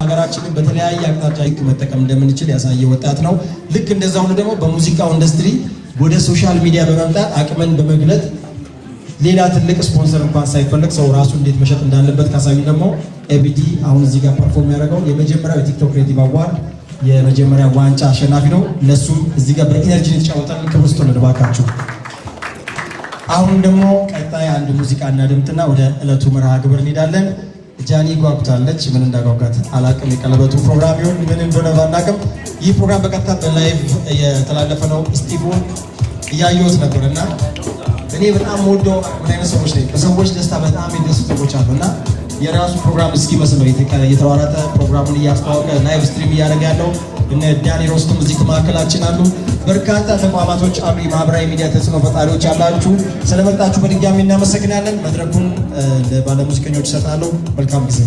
ሀገራችንን በተለያየ አቅጣጫ መጠቀም እንደምንችል ያሳየ ወጣት ነው። ልክ እንደዛው ደግሞ በሙዚቃው ኢንዱስትሪ ወደ ሶሻል ሚዲያ በመምጣት አቅምን በመግለጥ ሌላ ትልቅ ስፖንሰር እንኳን ሳይፈልግ ሰው ራሱ እንዴት መሸጥ እንዳለበት ካሳዩ ደግሞ ኤቢዲ አሁን እዚህ ጋር ፐርፎርም ያደረገው የመጀመሪያው የቲክቶክ ክሬቲቭ አዋርድ የመጀመሪያ ዋንጫ አሸናፊ ነው። ለሱም እዚህ ጋር በኢነርጂ የተጫወታል። ክብስቶ ለባካችሁ። አሁን ደግሞ ቀጣይ አንድ ሙዚቃ እናድምጥና ወደ ዕለቱ መርሃ ግብር እንሄዳለን። ጃኒ ጓጉታለች። ምን እንዳጓጓት አላቅም። የቀለበቱ ፕሮግራም ይሁን ምን እንደሆነ ባናቅም ይህ ፕሮግራም በቀጥታ በላይቭ የተላለፈ ነው። ስቲቭን እያየሁት ነበርና እኔ በጣም ወደው ምን አይነት ሰዎች ነኝ። በሰዎች ደስታ በጣም የደሱ ሰዎች አሉና የራሱ ፕሮግራም እስኪመስለው የተዋራተ ፕሮግራሙን እያስተዋወቀ ላይቭ ስትሪም እያደረገ ያለው እነ ዳኒ ሮስቶም እዚህ ማዕከላችን አሉ። በርካታ ተቋማቶች አሉ። የማህበራዊ ሚዲያ ተጽዕኖ ፈጣሪዎች አላችሁ። ስለመጣችሁ በድጋሚ እናመሰግናለን። መድረኩን ለባለሙዚቀኞች እሰጣለሁ። መልካም ጊዜ።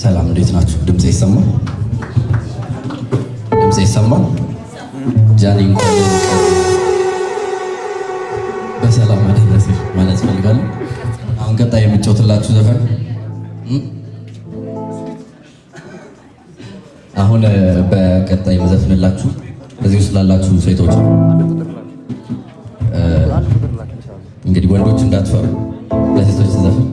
ሰላም፣ እንዴት ናችሁ? ድምጼ ይሰማል? ድምጼ ይሰማል? ጃኒ እንኳን በሰላም አደረሰሽ ማለት ፈልጋለሁ። አሁን ቀጣይ የምጫወትላችሁ ዘፈን አሁን በቀጣይ የምዘፍንላችሁ እዚህ ውስጥ ላላችሁ ሴቶች እንግዲህ ወንዶች እንዳትፈሩ ለሴቶች ዘፈን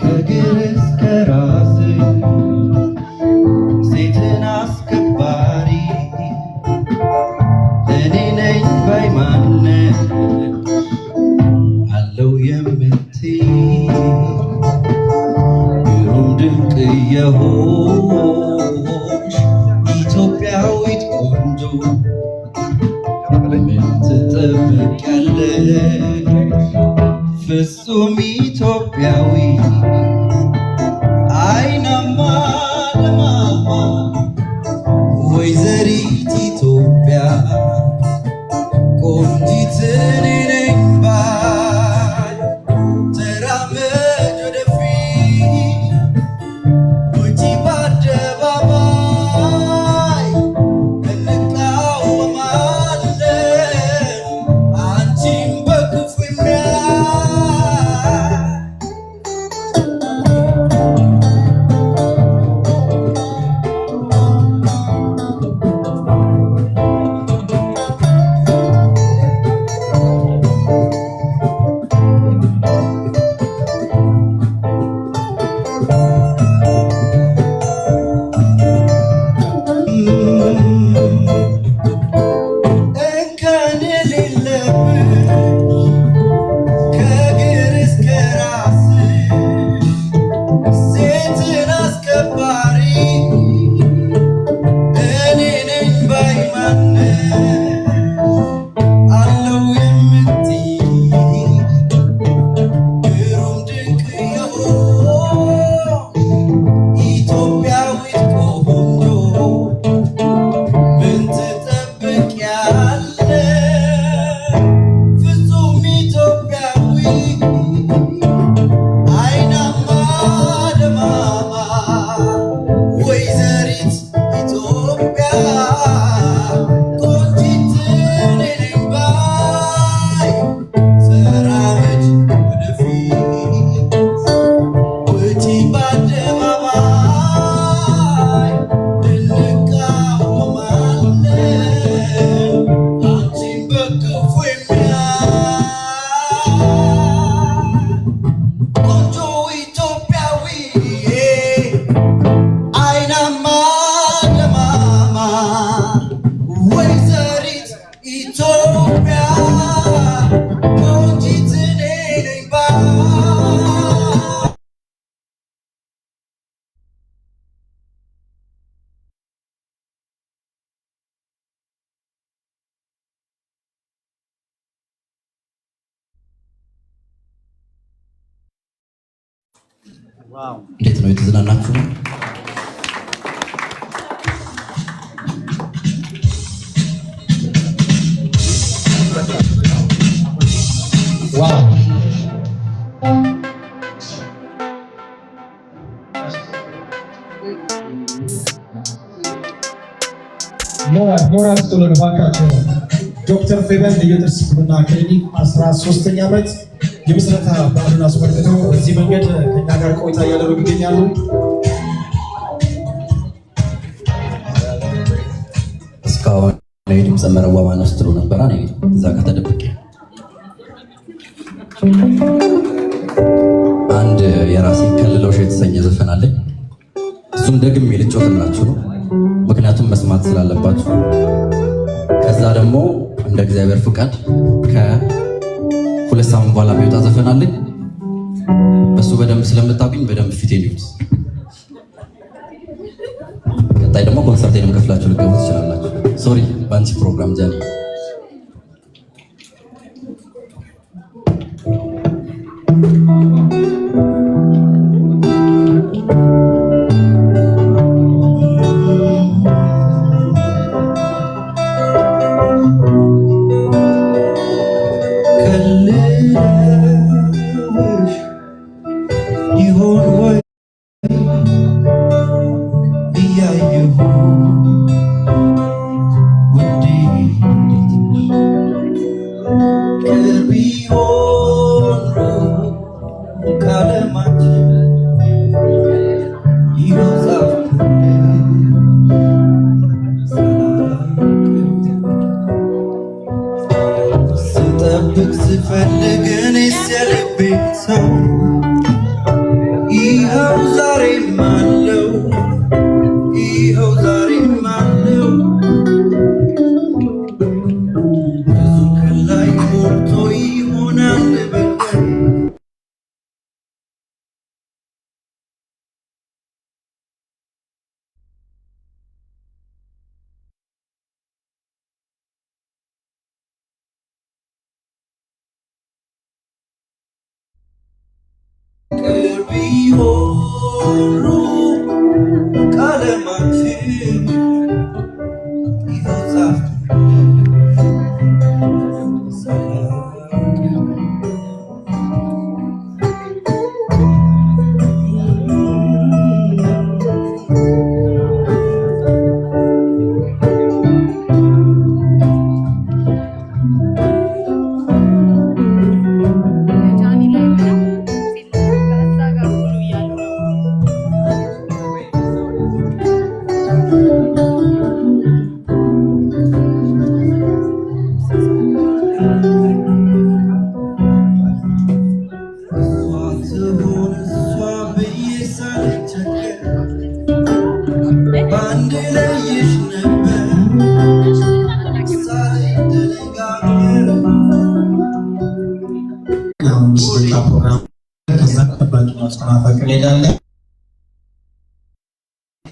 ከግር እስከ ራስ ሴትን አስከባሪ እኔ ነኝ ባይማነት አለው የምትይ ግሩም ድንቅ የሆንሽ ኢትዮጵያዊት ቆንጆ ምን ትጠብቂያለሽ? ፍጹም ኢትዮጵያዊ አይናማ ደማማ ወይዘሪት ኢትዮጵያ ቆንጂት እኔ ነኝ ባይ ተራመድ ወደፊት ውጪ በአደባባይ እንቃወማለን አንቺን በክፉ እንከን የሌለብሽ ከእግር እስከ ራስሽ ሴትን አስከባሪ እኔ ነኝ ባይማነት አለው የምትይ ግሩም ድንቅ የሆንሽ ኢትዮጵያዊት ቆንጆ ምን ትጠብቂያለሽ? ፍጹም ኢትዮጵያዊ አይናማ ደማማ ወይዘሪት ኢትዮጵያ ቆንጂት እኔ ነኝ ባይ ተራመድ ወደፊት ውጪ በአደባባይ እንቃወማለን አንቺን በክፉ ቆንጆ ኢትዮጵያዊ አይናማ ደማማ ወይዘሪት ኢትዮጵያ ቆንጂት እኔ ነኝ ባይ እንዴት ነው የተዝናናችሁ? ዋው ሞራል ስቶሎን ባካቸው ዶክተር ፌቨን የጥርስ ሕክምና ክሊኒክ 13ኛ ዓመት የምስረታ በዓሉን አስመልክተው በዚህ መንገድ ከኛ ጋር ቆይታ እያደረጉ ይገኛሉ። እስካሁን ድምፀ መረዋ ማነው ስትሉ ነበረ። እዛ ጋር ተደብቄ አንድ የራሴ ከልለውሽ የተሰኘ ዘፈን አለኝ። እሱን ደግሜ ልጮህላችሁ ነው፣ ምክንያቱም መስማት ስላለባችሁ። ከዛ ደግሞ እንደ እግዚአብሔር ፍቃድ ከ2 ሳምንት በኋላ የሚወጣ ዘፈን አለኝ። እሱ በደንብ ስለምታውቁኝ በደንብ ፊቴን ይዩት። ቀጣይ ደግሞ ኮንሰርቴንም ከፍላችሁ ልትገቡ ትችላላችሁ። ሶሪ በአንቺ ፕሮግራም ጃኒ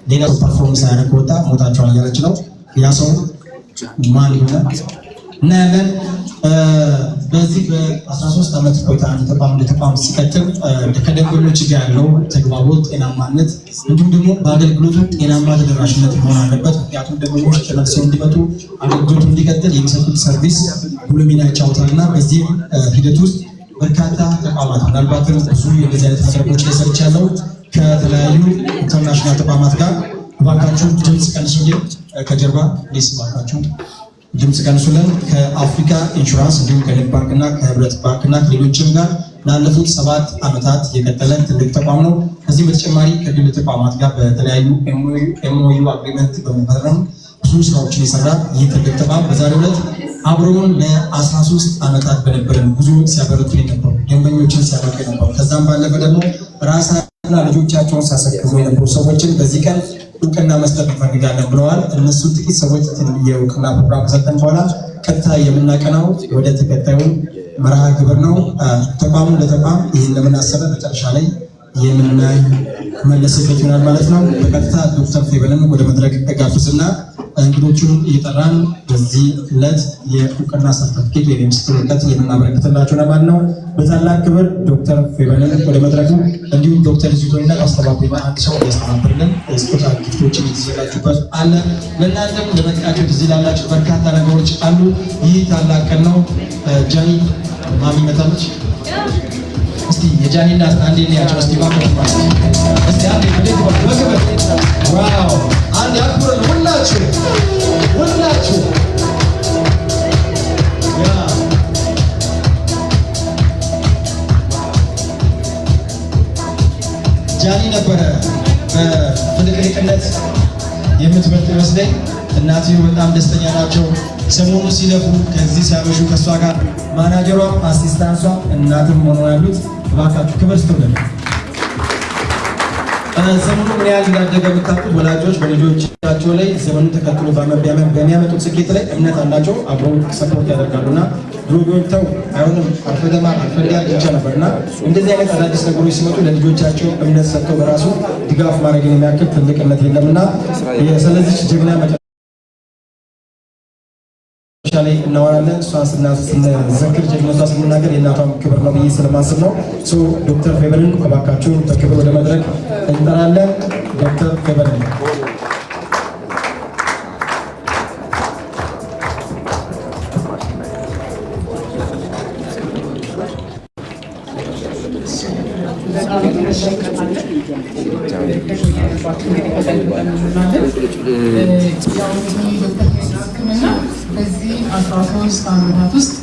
ሌላ ፐርፎርማንስ ያደረገ ወጣ ሞታቸውን እያለች ነው። ያ ሰው ማን ይሆናል እናያለን። በዚህ በ13 ዓመት ቆይታ አንድ ተቋም ሲቀጥል ከደንበኞች ጋር ያለው ተግባቦት፣ ጤናማነት እንዲሁም ደግሞ በአገልግሎቱ ጤናማ ተደራሽነት መሆን አለበት። ምክንያቱም ደንበኞች ተመልሰው እንዲመጡ አገልግሎቱ እንዲቀጥል የሚሰጡት ሰርቪስ ጉልህ ሚና ይጫወታል እና በዚህ ሂደት ውስጥ በርካታ ተቋማት ምናልባትም ብዙ የዚህ አይነት መድረኮች ላይ ሰርቻለሁ ከተለያዩ ኢንተርናሽናል ተቋማት ጋር እባካችሁ ድምፅ ቀንሱልን። ከጀርባ ሊስ እባካችሁ ድምፅ ቀንሱልን። ከአፍሪካ ኢንሹራንስ እንዲሁም ከንግድ ባንክና ከህብረት ባንክና ከሌሎችም ጋር ላለፉት 7 ዓመታት የቀጠለ ትልቅ ተቋም ነው። ከዚህ በተጨማሪ ከግል ተቋማት ጋር በተለያዩ ኤምኦዩ አግሪመንት በመፈረም ብዙ ስራዎችን የሰራ ይህ ትልቅ ተቋም በዛሬው ዕለት አብረውን ለ13 ዓመታት በነበረን ጉዞ ሲያበረቱ የነበሩ ደንበኞችን ሲያበረቱ የነበሩ ከዛም ባለፈ ደግሞ ራሳቸውና ልጆቻቸውን ሲያሰቅዙ የነበሩ ሰዎችን በዚህ ቀን እውቅና መስጠት እንፈልጋለን ብለዋል። እነሱ ጥቂት ሰዎች የእውቅና ፕሮግራም ከሰጠን በኋላ ቀጥታ የምናቀናው ወደ ተከታዩ መርሃ ግብር ነው። ተቋሙ ለተቋም ይህን ለምናሰበ መጨረሻ ላይ የምናይ መለስበት ይሆናል ማለት ነው። በቀጥታ ዶክተር ፌቨንን ወደ መድረክ ጋብዝና እንግዶቹን እየጠራን በዚህ ዕለት የእውቅና ሰርተፍኬት ወይም የምስክር ወረቀት የምናበረክትላቸው ማለት ነው። በታላቅ ክብር ዶክተር ፌቨንን ወደ መድረኩ እንዲሁም ዶክተር ዚቶና አስተባባሪ አንድ ሰው ያስተባብርልን ስጦታ ጊፍቶችን የተዘጋጁበት አለ። ለእናንተም ለመጥቃቸው እዚህ ላላችሁ በርካታ ነገሮች አሉ። ይህ ታላቅ ቀን ነው። ጃኒ ማሚ መታለች። እስቲ የጃኒ እናት አንዴ ያቸው እስቲ ባቆም እስቲ አንዴ በክብር ዋው አንዴ አክብረን ሁላችሁ ያ ጃኒ ነበረ በፍልቅልቅነት የምትበልጥ ይመስለኝ። እናትየው በጣም ደስተኛ ናቸው። ሰሞኑ ሲለፉ ከዚህ ሲያመሹ ከእሷ ጋር ማናጀሯ አሲስታንሷ እናትም ሆኖ ያሉት እባካችሁ ክብር ስትውልን። ዘመኑ ምን ያህል እንዳደገ የምታውቁት ወላጆች በልጆቻቸው ላይ ዘመኑን ተከትሎ በሚያመጡት ስኬት ላይ እምነት አላቸው፣ አብረው ሰፖርት ያደርጋሉና ድሮ ቢወቅተው አይሆንም አልፈደማ አልፈዲያ ብቻ ነበርና እንደዚህ አይነት አዳዲስ ነገሮች ሲመጡ ለልጆቻቸው እምነት ሰጥተው በራሱ ድጋፍ ማድረግን የሚያክል ትልቅነት የለምና ስለዚች ጀግና ላይ እናወራለን። እሷ ስንዘክር ጀግነቷ ስንናገር የእናቷም ክብር ነው ብዬ ስለማስብ ነው። ዶክተር ፌቨንን እባካችሁን በክብር ወደ መድረክ እንጠራለን። ዶክተር ፌቨንን በዚህ 13 ዓመታት ውስጥ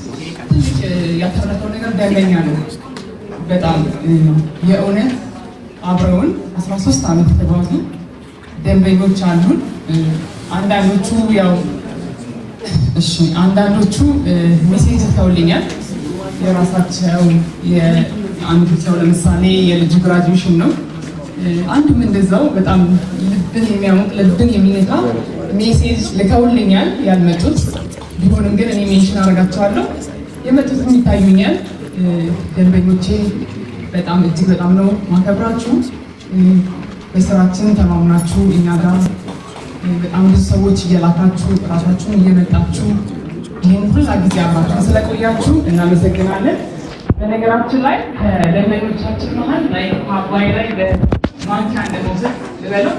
ትልቅ ያተረፈው ነገር ደንበኛ ነው። በጣም የእውነት አብረውን 13 ዓመት የተጓዙ ደንበኞች አሉን። አንዳንዶቹ ሜሴጅ ልከውልኛል። የራሳቸው አንዱ ሰው ለምሳሌ የልጁ ግራጁዌሽን ነው። አንዱም እንደዛው በጣም ልብን የሚያሞቅ ልብን የሚነካ ሜሴጅ ልከውልኛል። ያልመጡት ቢሆንም ግን እኔ ሜንሽን አደርጋቸዋለሁ። የመጡትም ይታዩኛል። ደንበኞቼ በጣም እጅግ በጣም ነው ማከብራችሁ። በስራችን ተማምናችሁ እኛ ጋር በጣም ብዙ ሰዎች እየላካችሁ ራሳችሁን እየመጣችሁ ይህን ሁላ ጊዜ አብራችሁ ስለቆያችሁ እናመሰግናለን። በነገራችን ላይ ከደንበኞቻችን መሀል ላይ አባይ ላይ በማንኪያ እንደመውሰድ ልበለው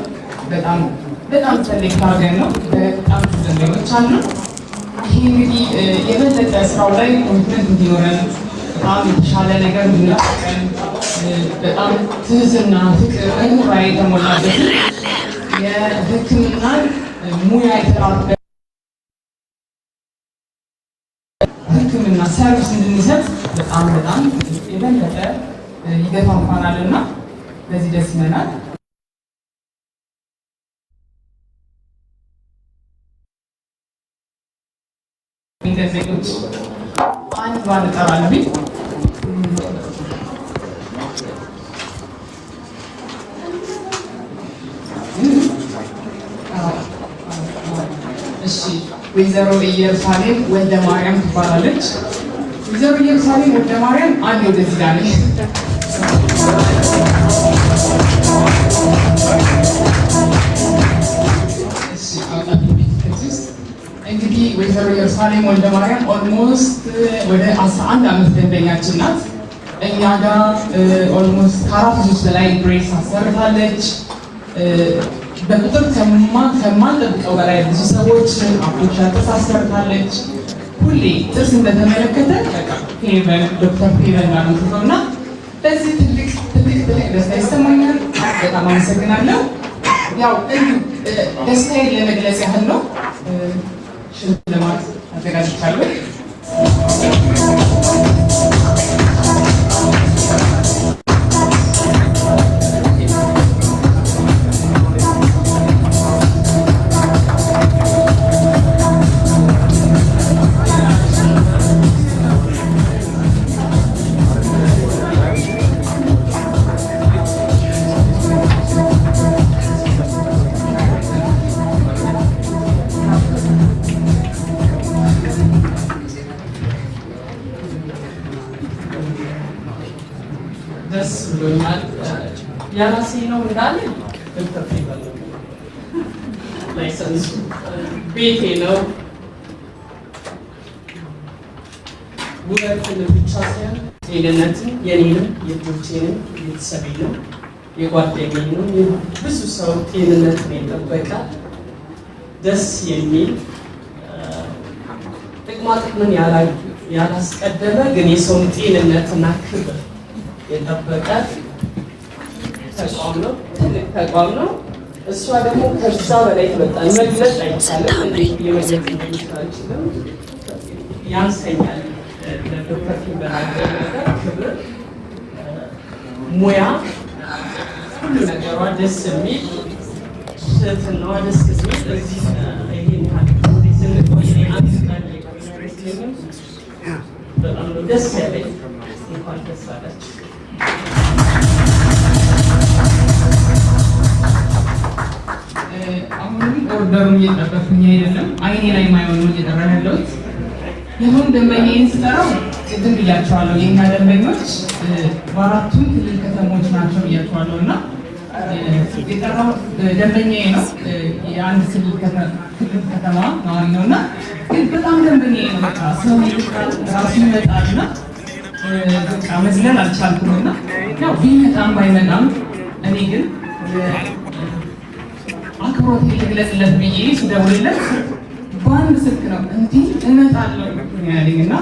በጣም ሰሌክት አድርገን ነው። በጣም ደንበኞች አሉ። ይህ እንግዲህ የበለጠ ስራው ላይ ኮንፊደንስ እንዲኖረን በጣም የተሻለ ነገር እንድናቀን በጣም ትህትና፣ ፍቅር፣ ርህራሄ የተሞላበት የሕክምና ሙያ የተራበ ሕክምና ሰርቪስ እንድንሰጥ በጣም የበለጠ ይገፋፋናል እና በዚህ ደስ ይለናል። ዜጎች አንድ ባንጠራለብኝ ወይዘሮ ኢየሩሳሌም ወልደ ማርያም ትባላለች። ወይዘሮ ኢየሩሳሌም ወልደ ማርያም አንድ ወደዚህ ጋር ነኝ። እንግዲህ ወይዘሮ ኢየሩሳሌም ወልደ ማርያም ኦልሞስት ወደ 11 ዓመት ደንበኛችን ናት። እኛ ጋር ኦልሞስት ከ4 ልጆች በላይ ብሬስ አሰርታለች። በቁጥር ከማንጠብቀው በላይ ብዙ ሰዎች አፕሮች አሰርታለች። ሁሌ ጥርስ እንደተመለከተ ፌቨን ዶክተር ፌቨን ጋር ነው እና በዚህ ትልቅ ደስታ ይሰማኛል። በጣም አመሰግናለሁ። ያው ደስታዬን ለመግለጽ ያህል ነው ሽልማት አዘጋጅቻለሁ። ደስ ብሎኛል። ያራሴ ነው እንዳለ ዶክተር ፊበል ላይሰንስ ቤቴ ነው። ውበትን ብቻ ሳይሆን ጤንነትን የኔንም የልጆቼንም ቤተሰቤንም የጓደኛዬንም ብዙ ሰው ጤንነትን የጠበቀ ደስ የሚል ጥቅማ ጥቅምን ያላስቀደመ ግን የሰውን ጤንነትና ክብር የጠበቀ ተቋም ነው። ትልቅ ተቋም ነው። እሷ ደግሞ ከዛ በላይ ትመጣል። መግለጽ አይቻልም። የመዘግናችንም ያንሰኛል። ለዶክተር ፊበል ነገር ክብር፣ ሙያ፣ ሁሉ ነገሯ ደስ የሚል ትህትናዋ ደስ የሚል እዚህ ይሄን ስንቆይ አንድ ቀን በጣም ነው ደስ ያለኝ። እንኳን ደስ አላችሁ። አሁንም ኦርደሩን እየጠበኩኝ አይደለም፣ አይኔ ላይ ማይሆኑ እየጠራ ያለሁት የሆን ደንበኛዬን ስጠራው ቅድም ብያቸዋለሁ። የኛ ደንበኞች በአራቱም ክልል ከተሞች ናቸው ብያቸዋለሁ እና የጠራው ደንበኛዬ ነው። የአንድ ክልል ከተማ ነዋሪ ነው እና ግን በጣም ደንበኛዬ ነው። በቃ ሰው ራሱ ይመጣል እና በቃ መዝለል አልቻልኩም እና ያው ቢመጣም ባይመጣም እኔ ግን አክብሮት ልግለጽለት ብዬ ስደውልለት በአንድ ስልክ ነው እንዲህ እመጣለሁ ያለኝ እና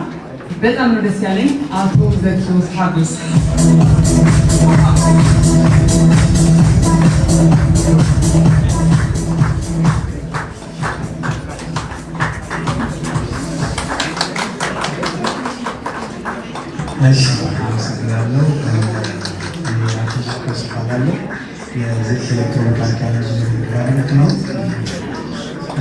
በጣም ነው ደስ ያለኝ። አቶ ዘኪዎስ ሀጎስ እሺ፣ አመሰግናለሁ። አቶ ዘኪዎስ እባላለሁ። የዘኪ ኤሌክትሮኒክ ኢንጂነሪንግ ባለሙያ ነው።